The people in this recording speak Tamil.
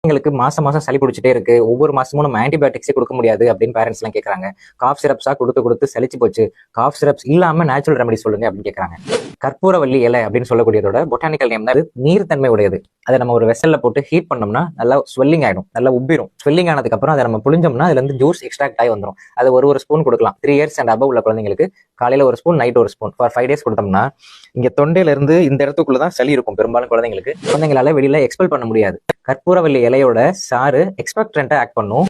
எங்களுக்கு மாசம் மாசம் சளி பிடிச்சிட்டே இருக்கு, ஒவ்வொரு மாசமும் நம்ம ஆன்டிபயோட்டிக்ஸே கொடுக்க முடியாது அப்படின்னு பேரண்ட்ஸ் எல்லாம் கேட்கறாங்க. காஃப் சிரப்ஸா கொடுத்து கொடுத்து சலிச்சு போச்சு, காஃப் சிரப்ஸ் இல்லாம நேச்சுரல் ரெமெடி சொல்லுங்க அப்படின்னு கேட்கறாங்க. கற்பூரவள்ளி இலை அப்படின்னு சொல்லக்கூடியதோட பொட்டானிக்கல் நேம் தான் நீர்த்தன்மை உடையது. அதை நம்ம ஒரு வெசல்ல போட்டு ஹீட் பண்ணோம்னா நல்லா ஸ்வெல்லிங் ஆயிடும், நல்லா உப்பிரும். ஸ்வெல்லிங் ஆனதுக்கு அப்புறம் அதை நம்ம புளிஞ்சோம்னா அதுல இருந்து ஜூஸ் எக்ஸ்ட்ராக்ட் ஆகி வந்துடும். அது ஒரு ஸ்பூன் கொடுக்கலாம். 3 years அண்ட் அபவ் உள்ள குழந்தைங்களுக்கு காலையில ஒரு ஸ்பூன், நைட் ஒரு ஸ்பூன் ஃபார் 5 days கொடுத்தோம்னா இங்க தொண்டையில இருந்து இந்த இடத்துக்குள்ளதான் சளி இருக்கும். பெரும்பாலும் குழந்தைங்களால வெளியில எக்ஸ்பெல் பண்ண முடியாது. கற்பூரவள்ளி இலையோட சாறு எக்ஸ்பெக்ட்ரண்டா ஆக்ட் பண்ணும்.